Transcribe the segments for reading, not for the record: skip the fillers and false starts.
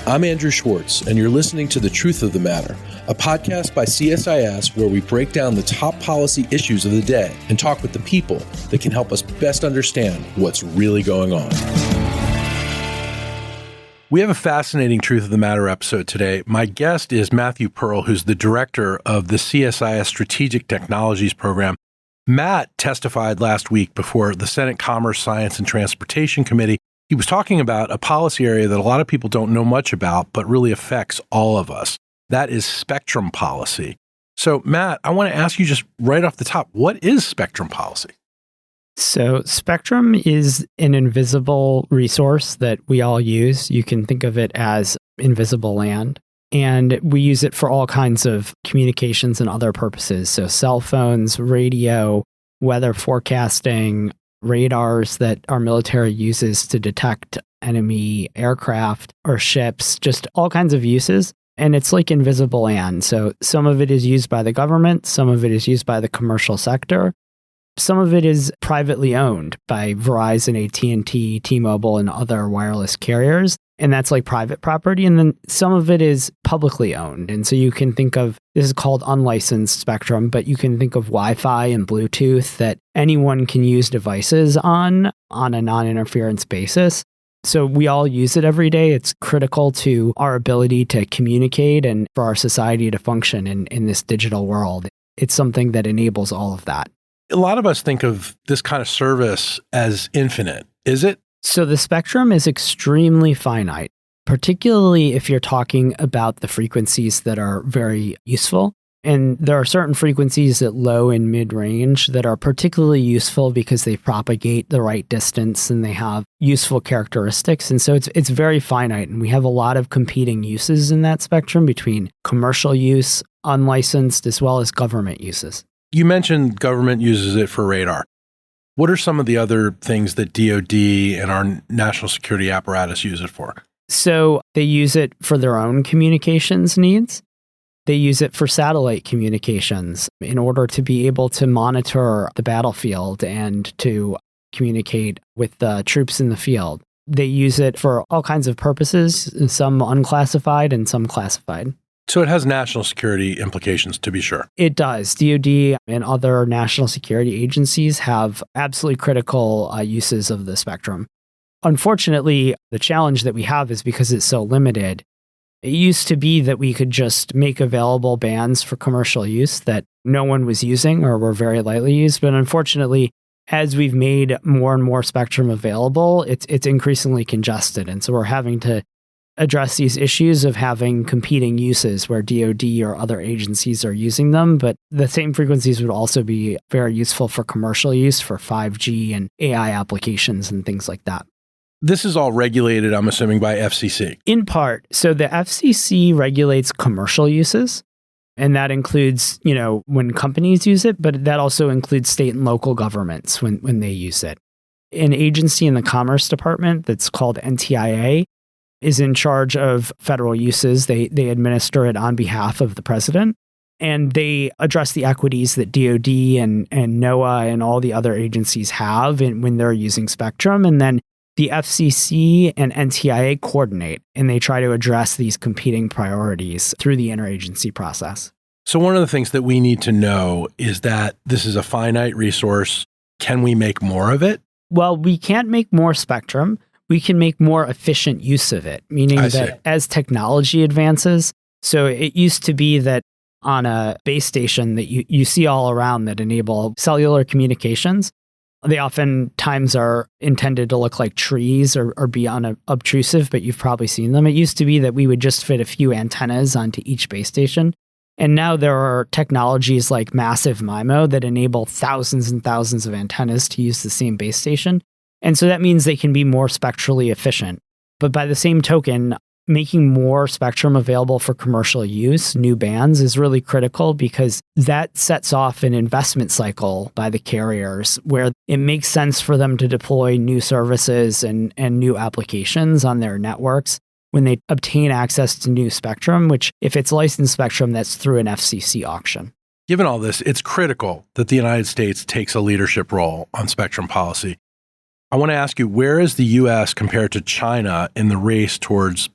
I'm Andrew Schwartz, and you're listening to The Truth of the Matter, a podcast by CSIS where we break down the top policy issues of the day and talk with the people that can help us best understand what's really going on. We have a fascinating Truth of the Matter episode today. My guest is Matthew Pearl, who's the director of the CSIS Strategic Technologies Program. Matt testified last week before the Senate Commerce, Science, and Transportation Committee. He was talking about a policy area that a lot of people don't know much about, but really affects all of us. That is spectrum policy. So, Matt, I want to ask you just right off the top, what is spectrum policy? So spectrum is an invisible resource that we all use. You can think of it as invisible land. And we use it for all kinds of communications and other purposes. So cell phones, radio, weather forecasting, radars that our military uses to detect enemy aircraft or ships, just all kinds of uses. And it's like invisible land. So some of it is used by the government, some of it is used by the commercial sector. Some of it is privately owned by Verizon, AT&T, T-Mobile, and other wireless carriers. And that's like private property. And then some of it is publicly owned. And so you can think of, this is called unlicensed spectrum, but you can think of Wi-Fi and Bluetooth that anyone can use devices on a non-interference basis. So we all use it every day. It's critical to our ability to communicate and for our society to function in this digital world. It's something that enables all of that. A lot of us think of this kind of service as infinite. Is it? So the spectrum is extremely finite, particularly if you're talking about the frequencies that are very useful. And there are certain frequencies at low and mid-range that are particularly useful because they propagate the right distance and they have useful characteristics. And so it's very finite. And we have a lot of competing uses in that spectrum between commercial use, unlicensed, as well as government uses. You mentioned government uses it for radar. What are some of the other things that DoD and our national security apparatus use it for? So they use it for their own communications needs. They use it for satellite communications in order to be able to monitor the battlefield and to communicate with the troops in the field. They use it for all kinds of purposes, some unclassified and some classified. So it has national security implications, to be sure. It does. DoD and other national security agencies have absolutely critical uses of the spectrum. Unfortunately, the challenge that we have is because it's so limited. It used to be that we could just make available bands for commercial use that no one was using or were very lightly used. But unfortunately, as we've made more and more spectrum available, it's increasingly congested. And so we're having to address these issues of having competing uses where DoD or other agencies are using them, but the same frequencies would also be very useful for commercial use for 5G and AI applications and things like that. This is all regulated, I'm assuming, by FCC. In part. So the FCC regulates commercial uses, and that includes, when companies use it, but that also includes state and local governments when they use it. An agency in the Commerce Department that's called NTIA is in charge of federal uses. They administer it on behalf of the president, and they address the equities that DoD and NOAA and all the other agencies have when they're using spectrum. And then the FCC and NTIA coordinate, and they try to address these competing priorities through the interagency process. So one of the things that we need to know is that this is a finite resource. Can we make more of it? Well, we can't make more spectrum. We can make more efficient use of it, meaning that as technology advances, so it used to be that on a base station that you see all around that enable cellular communications, they oftentimes are intended to look like trees or be unobtrusive, but you've probably seen them. It used to be that we would just fit a few antennas onto each base station. And now there are technologies like massive MIMO that enable thousands and thousands of antennas to use the same base station. And so that means they can be more spectrally efficient. But by the same token, making more spectrum available for commercial use, new bands, is really critical because that sets off an investment cycle by the carriers where it makes sense for them to deploy new services and new applications on their networks when they obtain access to new spectrum, which if it's licensed spectrum, that's through an FCC auction. Given all this, it's critical that the United States takes a leadership role on spectrum policy. I want to ask you, where is the U.S. compared to China in the race towards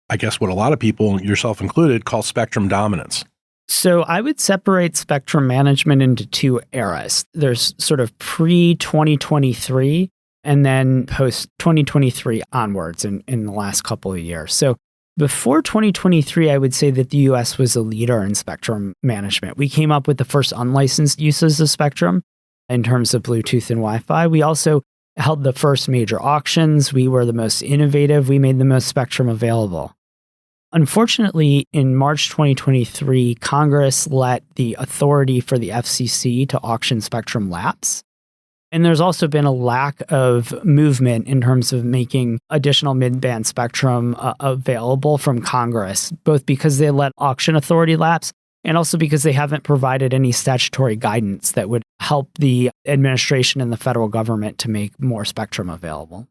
I guess what a lot of people, yourself included, call spectrum dominance. So I would separate spectrum management into two eras. There's sort of pre-2023 and then post-2023 onwards in the last couple of years. So before 2023, I would say that the US was a leader in spectrum management. We came up with the first unlicensed uses of spectrum in terms of Bluetooth and Wi-Fi. We also held the first major auctions. We were the most innovative. We made the most spectrum available. Unfortunately, in March 2023, Congress let the authority for the FCC to auction spectrum lapse. And there's also been a lack of movement in terms of making additional mid-band spectrum available from Congress, both because they let auction authority lapse and also because they haven't provided any statutory guidance that would help the administration and the federal government to make more spectrum available.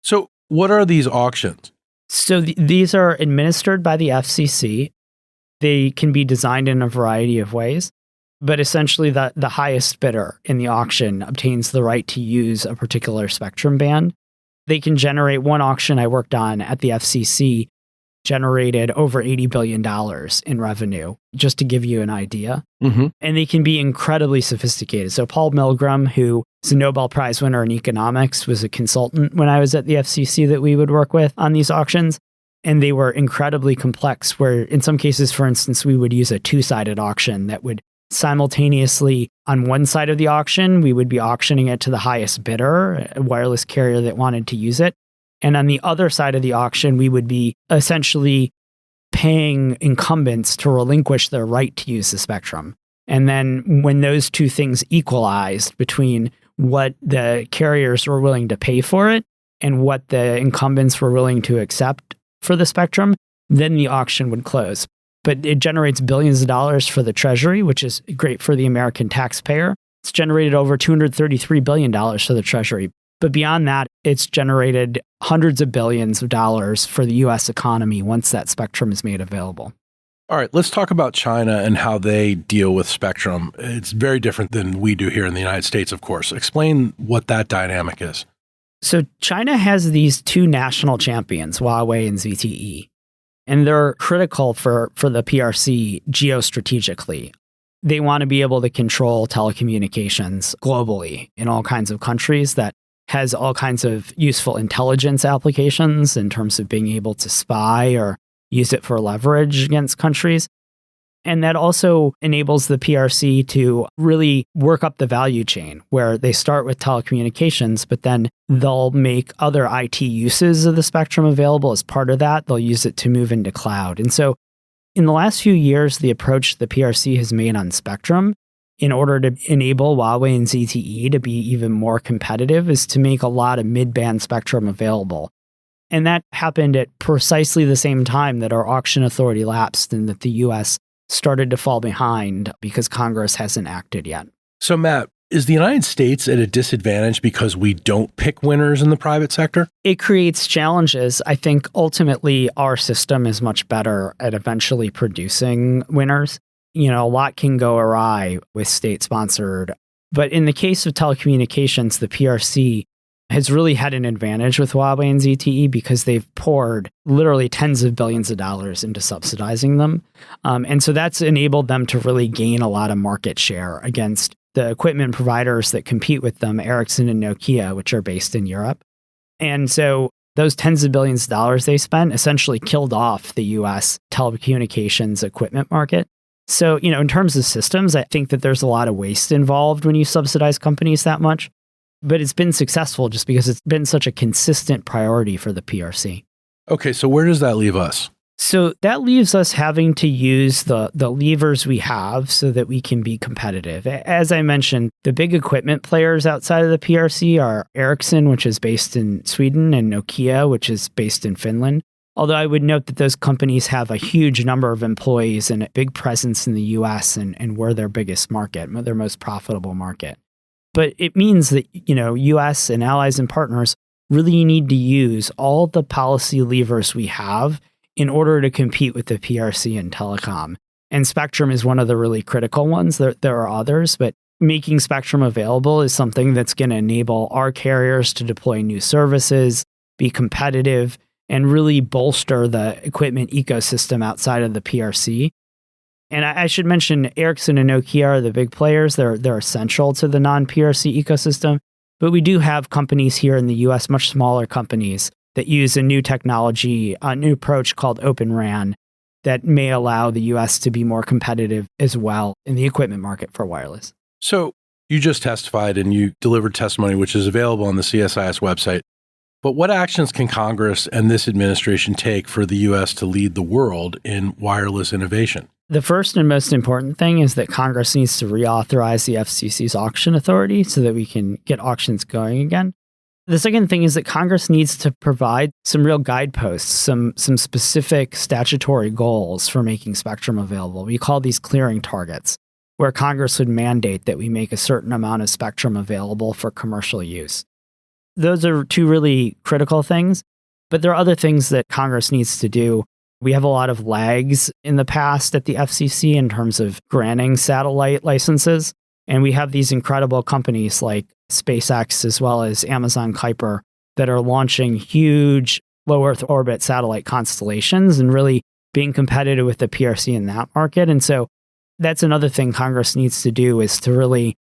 So what are these auctions? So these are administered by the FCC. They can be designed in a variety of ways, but essentially the highest bidder in the auction obtains the right to use a particular spectrum band. They can generate one auction I worked on at the FCC generated over $80 billion in revenue, just to give you an idea. Mm-hmm. And they can be incredibly sophisticated. So Paul Milgram, who is a Nobel Prize winner in economics, was a consultant when I was at the FCC that we would work with on these auctions. And they were incredibly complex, where in some cases, for instance, we would use a two-sided auction that would simultaneously, on one side of the auction, we would be auctioning it to the highest bidder, a wireless carrier that wanted to use it. And on the other side of the auction, we would be essentially paying incumbents to relinquish their right to use the spectrum. And then when those two things equalized between what the carriers were willing to pay for it and what the incumbents were willing to accept for the spectrum, then the auction would close. But it generates billions of dollars for the Treasury, which is great for the American taxpayer. It's generated over $233 billion for the Treasury. But beyond that, it's generated hundreds of billions of dollars for the U.S. economy once that spectrum is made available. All right, let's talk about China and how they deal with spectrum. It's very different than we do here in the United States, of course. Explain what that dynamic is. So China has these two national champions, Huawei and ZTE, and they're critical for the PRC geostrategically. They want to be able to control telecommunications globally in all kinds of countries. That has all kinds of useful intelligence applications in terms of being able to spy or use it for leverage against countries. And that also enables the PRC to really work up the value chain, where they start with telecommunications, but then they'll make other IT uses of the spectrum available as part of that. They'll use it to move into cloud. And so in the last few years, the approach the PRC has made on spectrum in order to enable Huawei and ZTE to be even more competitive is to make a lot of mid-band spectrum available. And that happened at precisely the same time that our auction authority lapsed and that the U.S. started to fall behind because Congress hasn't acted yet. So, Matt, is the United States at a disadvantage because we don't pick winners in the private sector? It creates challenges. I think ultimately our system is much better at eventually producing winners. You know, a lot can go awry with state-sponsored. But in the case of telecommunications, the PRC has really had an advantage with Huawei and ZTE because they've poured literally tens of billions of dollars into subsidizing them. And so that's enabled them to really gain a lot of market share against the equipment providers that compete with them, Ericsson and Nokia, which are based in Europe. And so those tens of billions of dollars they spent essentially killed off the US telecommunications equipment market. So, you know, in terms of systems, I think that there's a lot of waste involved when you subsidize companies that much. But it's been successful just because it's been such a consistent priority for the PRC. Okay, so where does that leave us? So that leaves us having to use the levers we have so that we can be competitive. As I mentioned, the big equipment players outside of the PRC are Ericsson, which is based in Sweden, and Nokia, which is based in Finland. Although I would note that those companies have a huge number of employees and a big presence in the US and we're their biggest market, their most profitable market. But it means that, you know, US and allies and partners really need to use all the policy levers we have in order to compete with the PRC and telecom. And spectrum is one of the really critical ones. There are others, but making spectrum available is something that's going to enable our carriers to deploy new services, be competitive, and really bolster the equipment ecosystem outside of the PRC. And I should mention Ericsson and Nokia are the big players. They're essential to the non-PRC ecosystem. But we do have companies here in the US, much smaller companies, that use a new technology, a new approach called Open RAN that may allow the US to be more competitive as well in the equipment market for wireless. So you just testified and you delivered testimony, which is available on the CSIS website. But what actions can Congress and this administration take for the U.S. to lead the world in wireless innovation? The first and most important thing is that Congress needs to reauthorize the FCC's auction authority so that we can get auctions going again. The second thing is that Congress needs to provide some real guideposts, some specific statutory goals for making spectrum available. We call these clearing targets, where Congress would mandate that we make a certain amount of spectrum available for commercial use. Those are two really critical things, but there are other things that Congress needs to do. We have a lot of lags in the past at the FCC in terms of granting satellite licenses, and we have these incredible companies like SpaceX as well as Amazon Kuiper that are launching huge low Earth orbit satellite constellations and really being competitive with the PRC in that market. And so that's another thing Congress needs to do, is to really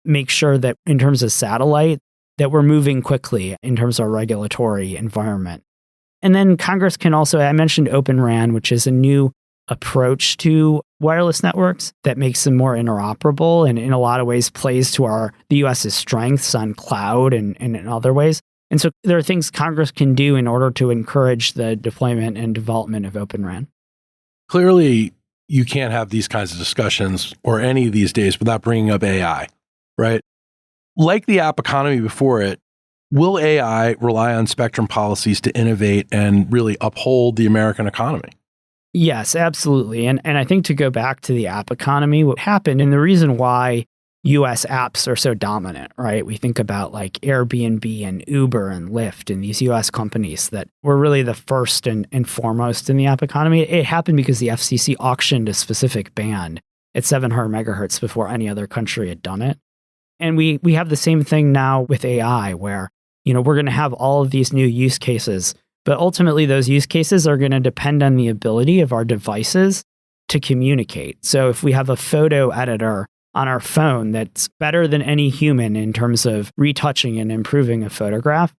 make sure that in terms of satellite, that we're moving quickly in terms of our regulatory environment. And then Congress can also, I mentioned Open RAN, which is a new approach to wireless networks that makes them more interoperable and in a lot of ways plays to the US's strengths on cloud and in other ways. And so there are things Congress can do in order to encourage the deployment and development of Open RAN. Clearly, you can't have these kinds of discussions or any of these days without bringing up AI, right? Like the app economy before it, will AI rely on spectrum policies to innovate and really uphold the American economy? Yes, absolutely. And I think to go back to the app economy, what happened, and the reason why US apps are so dominant, right? We think about like Airbnb and Uber and Lyft and these US companies that were really the first and foremost in the app economy. It happened because the FCC auctioned a specific band at 700 megahertz before any other country had done it. And we have the same thing now with AI, where, we're going to have all of these new use cases, but ultimately those use cases are going to depend on the ability of our devices to communicate. So if we have a photo editor on our phone that's better than any human in terms of retouching and improving a photograph,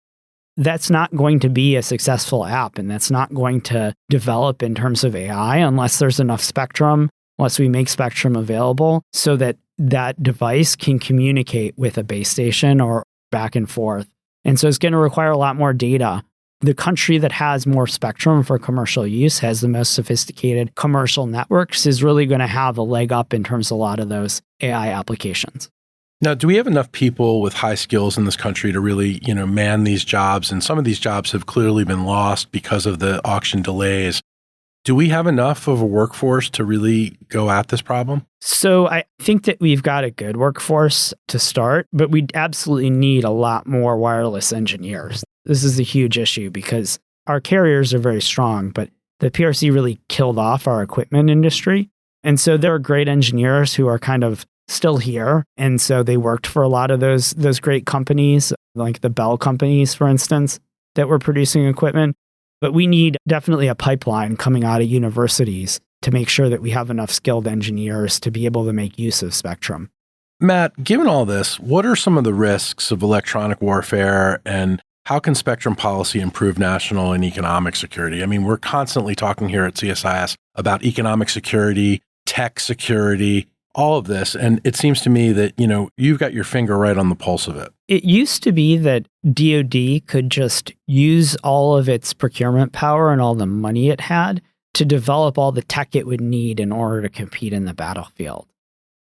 that's not going to be a successful app, and that's not going to develop in terms of AI unless there's enough spectrum, unless we make spectrum available so that that device can communicate with a base station or back and forth. And so it's going to require a lot more data. The country that has more spectrum for commercial use, has the most sophisticated commercial networks, is really going to have a leg up in terms of a lot of those AI applications. Now, do we have enough people with high skills in this country to really, man these jobs? And some of these jobs have clearly been lost because of the auction delays. Do we have enough of a workforce to really go at this problem? So I think that we've got a good workforce to start, but we absolutely need a lot more wireless engineers. This is a huge issue because our carriers are very strong, but the PRC really killed off our equipment industry. And so there are great engineers who are kind of still here. And so they worked for a lot of those great companies, like the Bell companies, for instance, that were producing equipment. But we need definitely a pipeline coming out of universities to make sure that we have enough skilled engineers to be able to make use of spectrum. Matt, given all this, what are some of the risks of electronic warfare, and how can spectrum policy improve national and economic security? I mean, we're constantly talking here at CSIS about economic security, tech security, all of this. And it seems to me that, you've got your finger right on the pulse of it. It used to be that DoD could just use all of its procurement power and all the money it had to develop all the tech it would need in order to compete in the battlefield.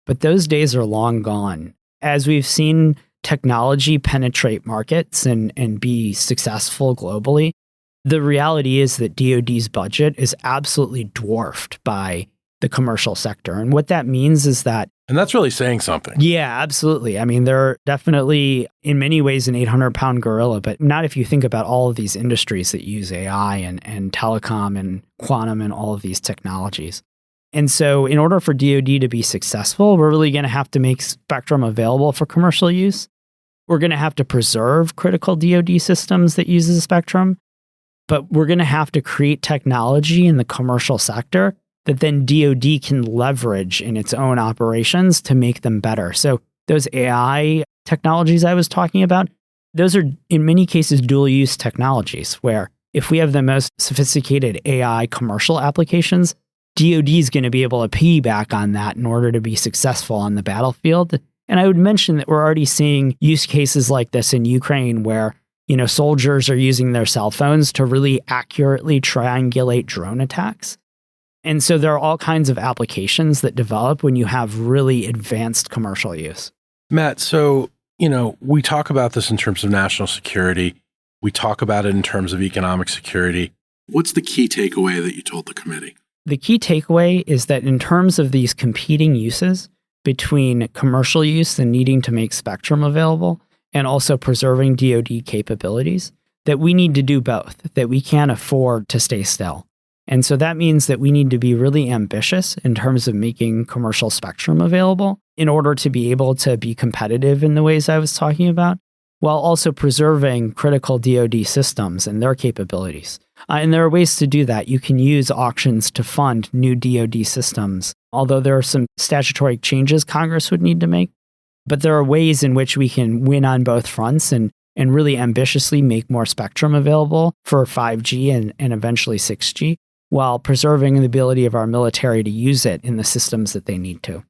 But those days are long gone. As we've seen technology penetrate markets and be successful globally, the reality is that DoD's budget is absolutely dwarfed by the commercial sector. And what that means is that... And that's really saying something. Yeah, absolutely. I mean, they're definitely, in many ways, an 800-pound gorilla, but not if you think about all of these industries that use AI and telecom and quantum and all of these technologies. And so in order for DoD to be successful, we're really going to have to make spectrum available for commercial use. We're going to have to preserve critical DoD systems that uses spectrum. but we're going to have to create technology in the commercial sector that then DoD can leverage in its own operations to make them better. So those AI technologies I was talking about, those are in many cases dual use technologies where if we have the most sophisticated AI commercial applications, DoD is going to be able to piggyback on that in order to be successful on the battlefield. And I would mention that we're already seeing use cases like this in Ukraine where, soldiers are using their cell phones to really accurately triangulate drone attacks. And so there are all kinds of applications that develop when you have really advanced commercial use. Matt, so, we talk about this in terms of national security. We talk about it in terms of economic security. What's the key takeaway that you told the committee? The key takeaway is that in terms of these competing uses between commercial use and needing to make spectrum available and also preserving DoD capabilities, that we need to do both, that we can't afford to stay still. And so that means that we need to be really ambitious in terms of making commercial spectrum available in order to be able to be competitive in the ways I was talking about, while also preserving critical DoD systems and their capabilities. And there are ways to do that. You can use auctions to fund new DoD systems, although there are some statutory changes Congress would need to make. But there are ways in which we can win on both fronts and really ambitiously make more spectrum available for 5G and eventually 6G, while preserving the ability of our military to use it in the systems that they need to.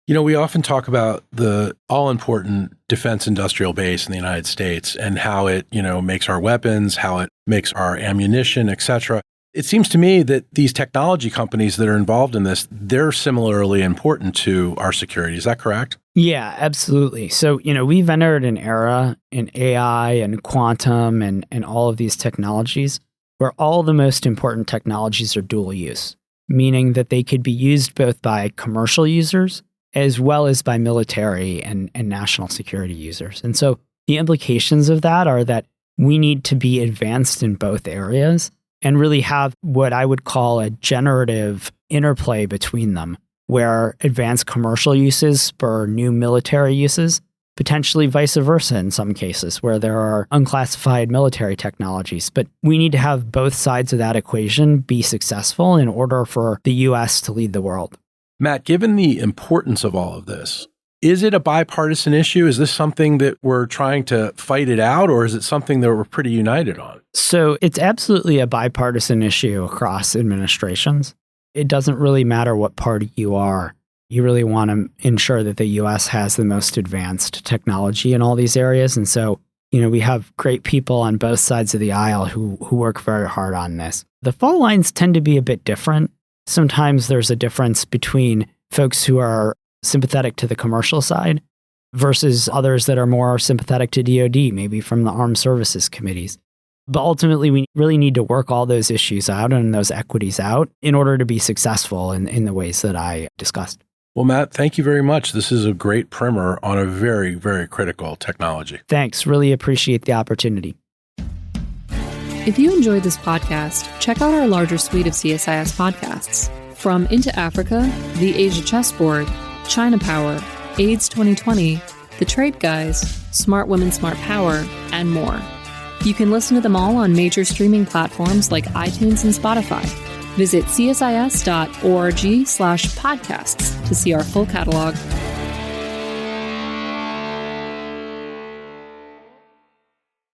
We often talk about the all-important defense industrial base in the United States and how it, makes our weapons, how it makes our ammunition, et cetera. It seems to me that these technology companies that are involved in this, they're similarly important to our security. Is that correct? Yeah, absolutely. So, we've entered an era in AI and quantum and all of these technologies where all the most important technologies are dual use, meaning that they could be used both by commercial users as well as by military and national security users. And so the implications of that are that we need to be advanced in both areas and really have what I would call a generative interplay between them, where advanced commercial uses spur new military uses, potentially vice versa in some cases where there are unclassified military technologies. But we need to have both sides of that equation be successful in order for the U.S. to lead the world. Matt, given the importance of all of this, is it a bipartisan issue? Is this something that we're trying to fight it out, or is it something that we're pretty united on? So it's absolutely a bipartisan issue across administrations. It doesn't really matter what party you are. You really want to ensure that the U.S. has the most advanced technology in all these areas. And so, we have great people on both sides of the aisle who work very hard on this. The fault lines tend to be a bit different. Sometimes there's a difference between folks who are sympathetic to the commercial side versus others that are more sympathetic to DoD, maybe from the Armed Services Committees. But ultimately, we really need to work all those issues out and those equities out in order to be successful in the ways that I discussed. Well, Matt, thank you very much. This is a great primer on a very, very critical technology. Thanks. Really appreciate the opportunity. If you enjoyed this podcast, check out our larger suite of CSIS podcasts. From Into Africa, The Asia Chessboard, China Power, AIDS 2020, The Trade Guys, Smart Women, Smart Power, and more. You can listen to them all on major streaming platforms like iTunes and Spotify. Visit csis.org/podcasts to see our full catalog.